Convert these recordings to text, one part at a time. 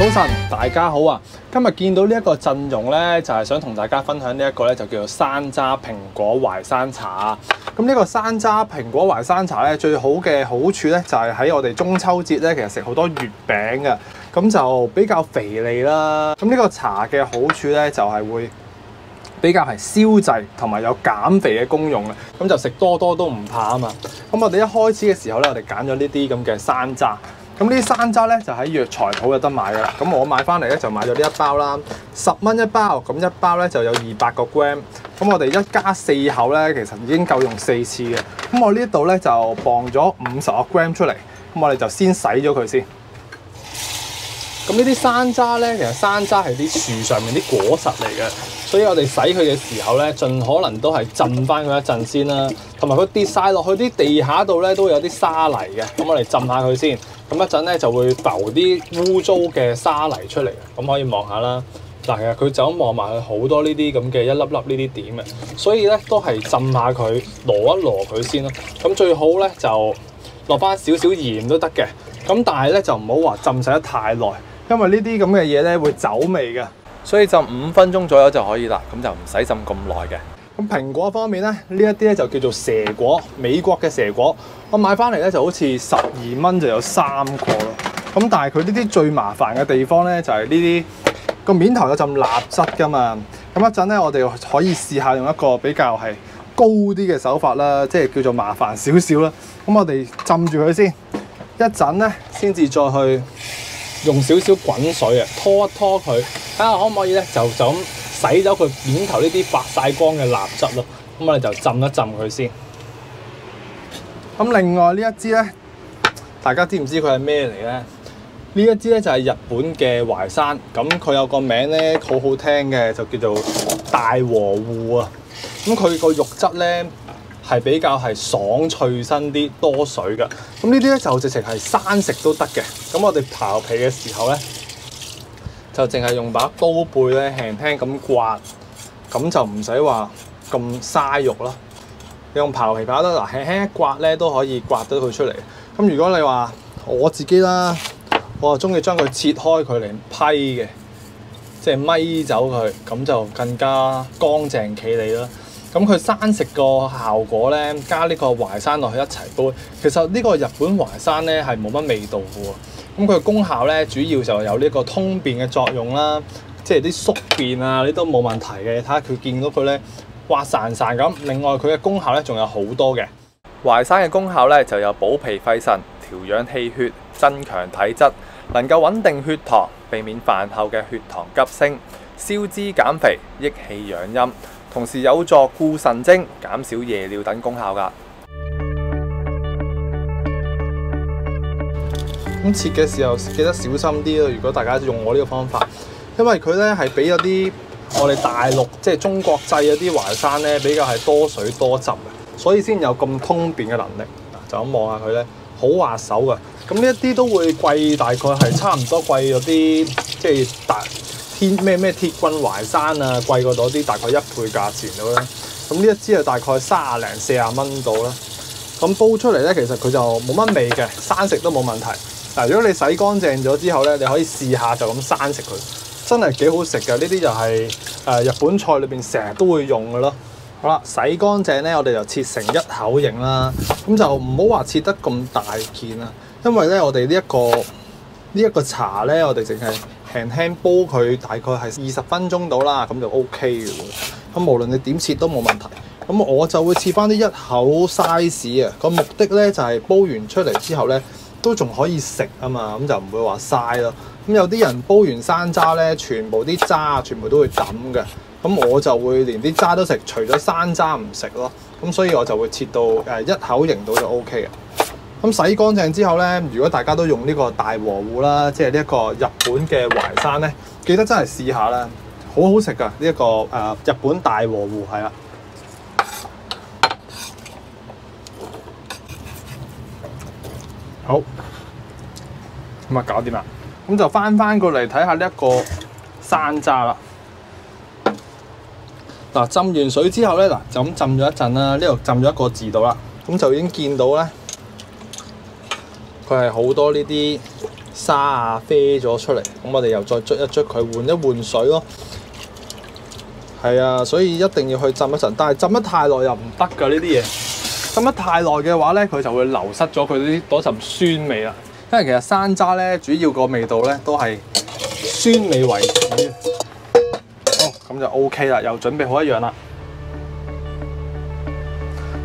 早晨，大家好啊！今日見到呢一個陣容咧，就係想同大家分享呢一個咧，就叫做山楂蘋果淮山茶。咁呢個山楂蘋果淮山茶咧，最好嘅好處咧，就係喺我哋中秋節咧，其實食好多月餅嘅，咁就比較肥膩啦。咁呢個茶嘅好處咧，就係會比較係消滯同埋有減肥嘅功用嘅，咁就食多多都唔怕啊嘛。咁我哋一開始嘅時候咧，我哋揀咗呢啲咁嘅山楂。咁呢啲山楂咧就喺藥材鋪有得買㗎啦。咁我買翻嚟咧就買咗呢一包啦，10蚊一包。咁一包咧就有200個 gram。咁我哋一家4口咧，其實已經夠用4次嘅。咁我呢度咧就磅咗50個 gram 出嚟。咁我哋就先洗咗佢先。咁呢啲山楂咧，其實山楂係啲樹上面啲果實嚟嘅，所以我哋洗佢嘅時候咧，盡可能都係浸翻佢一陣先啦。同埋佢跌晒落去啲地下度咧，都會有啲沙泥嘅。咁我哋浸下佢先。咁一陣咧就會浮啲污糟嘅沙泥出嚟，咁可以望下啦。嗱，其實佢就咁望埋去好多呢啲咁嘅一粒粒呢啲點嘅，所以咧都係浸下佢，攞一攞佢先咯。咁最好咧就落翻少少鹽都得嘅。咁但係咧就唔好話浸洗得太耐，因為呢啲咁嘅嘢咧會走味嘅，所以浸5分鐘左右就可以啦。咁就唔使浸咁耐嘅。咁蘋果方面咧，呢一啲咧就叫做蛇果，美國嘅蛇果。我買翻嚟咧就好似12蚊就有3個咯。咁但係佢呢啲最麻煩嘅地方咧，就係呢啲個面頭有陣蠟質噶嘛。咁一陣咧，我哋可以試下用一個比較係高啲嘅手法啦，即係叫做麻煩少少啦。咁我哋浸住佢先，一陣咧先至再去用少少滾水啊，拖一拖佢，睇下可唔可以咧就咁洗咗佢面頭呢啲發晒光嘅蠟質咯。咁我哋就浸一浸佢先。咁另外呢一支咧，大家知唔知佢係咩嚟咧？呢一支咧就係日本嘅淮山，咁佢有個名咧好好聽嘅，就叫做大和戶啊。咁佢個肉質咧係比較係爽脆身啲，多水㗎。咁呢啲咧就直情係生食都得嘅。咁我哋刨皮嘅時候咧，就淨係用把刀背咧輕輕咁刮，咁就唔使話咁嘥肉啦。用刨皮刨得嗱，輕輕一刮咧都可以刮得佢出嚟。咁如果你話我自己啦，我就中意將佢切開佢嚟批嘅，即係咪走佢，咁就更加乾淨企理啦。咁佢生食個效果咧，加呢個淮山落去一齊煲，其實呢個日本淮山咧係冇乜味道嘅喎。咁佢嘅功效咧，主要就有呢個通便嘅作用啦，即係啲宿便啊，呢都冇問題嘅。睇下佢見到佢咧，滑潺潺咁。另外佢嘅功效咧仲有好多嘅。淮山嘅功效咧就有補脾肺腎、調養氣血、增強體質，能夠穩定血糖，避免飯後嘅血糖急升，消脂減肥、益氣養陰，同時有助固腎精、減少夜尿等功效㗎。咁切嘅時候記得小心啲咯。如果大家用我呢個方法，因為佢咧係俾咗啲我哋大陸即係中國製嗰啲淮山咧比較係多水多汁嘅，所以先有咁通便嘅能力。就咁望下佢咧，好滑手㗎。咁呢一啲都會貴，大概係差唔多貴咗啲，即係咩鐵棍淮山啊，貴過咗啲大概1倍價錢到啦。咁呢一支啊大概30零40蚊到啦。咁煲出嚟咧，其實佢就冇乜味嘅，生食都冇問題。嗱，如果你洗乾淨咗之後咧，你可以試下就咁生食佢，真係幾好食嘅。呢啲就係日本菜裏邊成日都會用嘅咯。好啦，洗乾淨咧，我哋就切成1口形啦。咁就唔好話切得咁大件啦，因為咧我哋呢一個茶咧，我哋淨係輕輕煲佢，大概係20分鐘到啦，咁就 OK 嘅喎。咁無論你點切都冇問題。咁我就會切翻啲1口 size 啊。個目的咧就係煲完出嚟之後咧，都仲可以食啊嘛，咁就唔會話嘥咯。咁有啲人煲完山楂咧，全部啲渣全部都會抌嘅。咁我就會連啲渣都食，除咗山楂唔食咯。咁所以我就會切到1口形到就 OK 嘅。咁洗乾淨之後咧，如果大家都用呢個大和戶啦，即係呢一個日本嘅淮山咧，記得真係試下啦，好好食㗎呢一個日本大和戶係啦。好，咁啊搞掂啦。咁就翻過嚟睇下呢一個山楂啦。嗱，浸完水之後咧，嗱就咁浸咗一陣啦，呢度浸咗1個字度啦，咁就已經見到咧，佢係好多呢啲沙啊啡咗出嚟，咁我哋又再捽一捽佢，換一換水咯。係啊，所以一定要去浸一陣，但係浸得太耐又唔得㗎呢啲嘢。浸得太耐嘅話咧，佢就會流失咗佢嗰陣酸味啦。因為其實山楂咧，主要個味道咧都係酸味為主。好，咁就 OK 啦，又準備好一樣啦。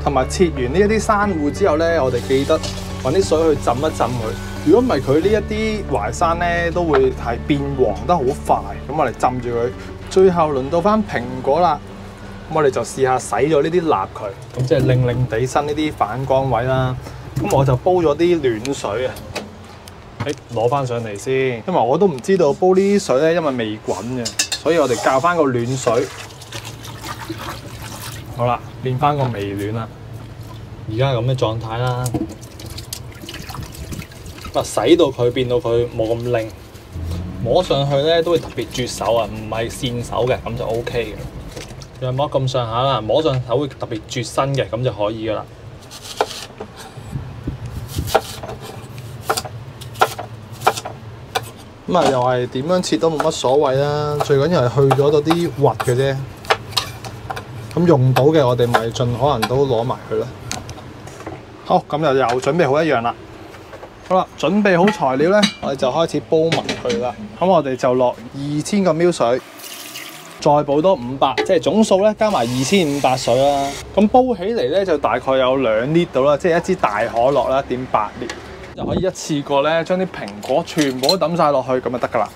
同埋切完呢一啲珊瑚之後咧，我哋記得揾啲水去浸一浸佢。如果唔係，佢呢一啲淮山咧都會係變黃得好快。咁我哋浸住佢。最後輪到翻蘋果啦，咁我哋就試下洗咗呢啲蠟佢，咁即係令令地生呢啲反光位啦。咁我就煲咗啲暖水啊，攞翻上嚟先，因為我都唔知道煲呢啲水咧，因為未滾嘅，所以我哋較翻個暖水。好啦，變翻個微暖啦，而家咁嘅狀態啦。洗到佢變到佢冇咁拎。摸上去咧都會特別絕手啊，唔係跣手嘅，咁就 O K 嘅。又摸咁上下啦，摸上手會特別絕身嘅，咁就可以噶啦。咁啊，又係點樣切都冇乜所謂啦，最緊要係去咗嗰啲核嘅啫。咁用到嘅我哋咪盡可能都攞埋佢啦。好，咁又準備好一樣啦。好啦，準備好材料咧，我哋就開始煲埋佢啦。咁我哋就落2000個 ml 水，再補多500，即係總數咧加埋2500水啦。咁煲起嚟咧就大概有2 litre 到啦，即係一支大可樂啦，1.8 litre，就可以一次過咧將啲蘋果全部都抌晒落去，咁就得噶啦。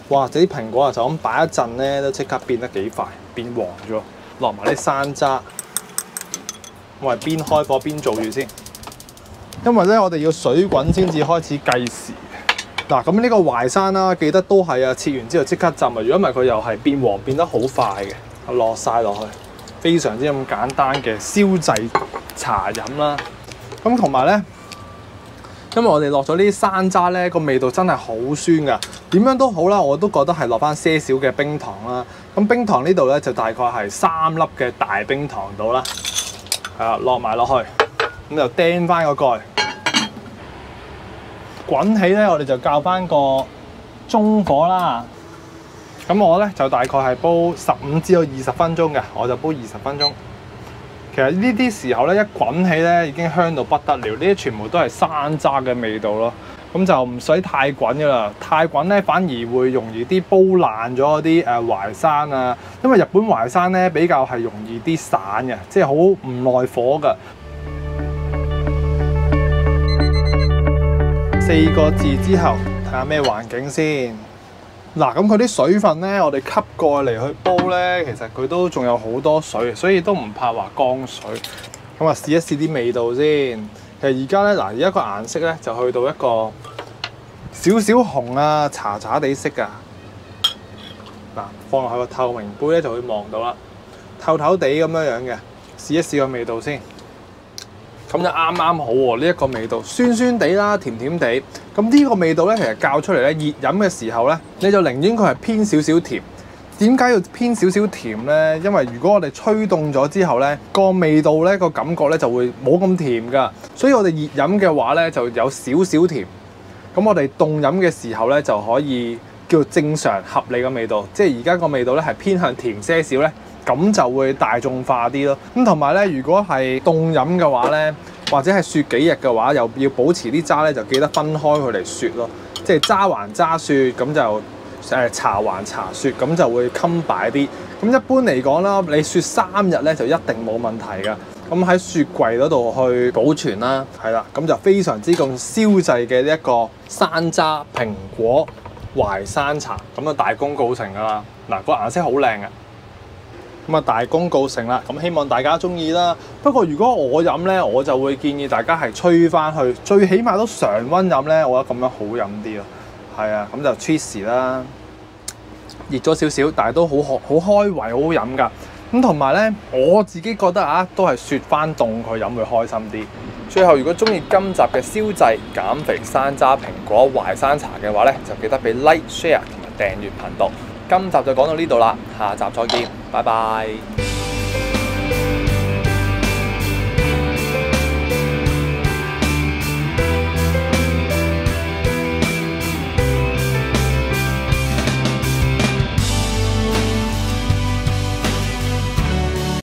哇！啲蘋果啊就咁擺一陣咧，都即刻變得幾快，變黃咗。落埋啲山楂，我係邊開火邊做住先。因為咧，我哋要水滾先至開始計時。嗱，咁呢個淮山啦，記得都係啊，切完之後即刻浸啊。如果唔係，佢又係變黃變得好快嘅。落晒落去，非常之咁簡單嘅消滯茶飲啦。咁同埋咧，因為我哋落咗呢啲山楂咧，個味道真係好酸噶。點樣都好啦，我都覺得係落翻些少嘅冰糖啦。咁冰糖呢度咧就大概係3粒嘅大冰糖度啦。係啦，落埋落去。咁就釘翻個蓋，滾起咧，我哋就較翻個中火啦。咁我咧就大概係煲15至到20分鐘嘅，我就煲20分鐘。其實呢啲時候咧，一滾起咧已經香到不得了，呢啲全部都係山楂嘅味道咯。咁就唔使太滾噶啦，太滾咧反而會容易啲煲爛咗嗰啲淮山啊。因為日本淮山咧比較係容易啲散嘅，即係好唔耐火㗎。4個字之後，睇下咩環境先。嗱，咁佢啲水分咧，我哋吸過嚟去煲咧，其實佢都仲有好多水，所以都唔怕話乾水。咁啊，試一試啲味道先。其實而家咧，嗱，而家個顏色咧就去到一個少少紅啊，茶茶地色㗎。嗱，放落去個透明杯咧就會望到啦，透透地咁樣樣嘅。試一試個味道先。咁就啱啱好喎，呢一個味道酸酸地啦，甜甜地。咁呢個味道咧，其實較出嚟咧，熱飲嘅時候咧，你就寧願佢係偏少少甜。點解要偏少少甜咧？因為如果我哋吹凍咗之後咧，個味道咧，個感覺咧就會冇咁甜㗎。所以我哋熱飲嘅話咧，就有少少甜。咁我哋凍飲嘅時候咧，就可以叫正常合理嘅味道。即係而家個味道咧係偏向甜些少咧。咁就會大眾化啲咯。咁同埋咧，如果係凍飲嘅話咧，或者係雪幾日嘅話，又要保持啲渣咧，就記得分開佢嚟雪咯。即係渣還渣雪，咁就茶還茶雪，咁就會襟擺啲。咁一般嚟講啦，你雪3日咧就一定冇問題㗎。咁喺雪櫃嗰度去保存啦，係啦，咁就非常之咁消滯嘅呢一個山楂蘋果淮山茶，咁就大功告成㗎啦。嗱，個顏色好靚嘅。咁啊，大功告成啦！咁希望大家中意啦。不過如果我飲咧，我就會建議大家係吹翻去，最起碼都常溫飲咧，我覺得咁樣好飲啲咯。係啊，咁就 cheese 啦，熱咗少少，但係都好開胃，好好飲㗎。咁同埋咧，我自己覺得啊，都係雪翻凍佢飲會開心啲。最後，如果中意今集嘅消滯減肥山楂蘋果淮山茶嘅話咧，就記得俾 like、share 同埋訂閱頻道。今集就講到呢度啦，下集再見，拜拜。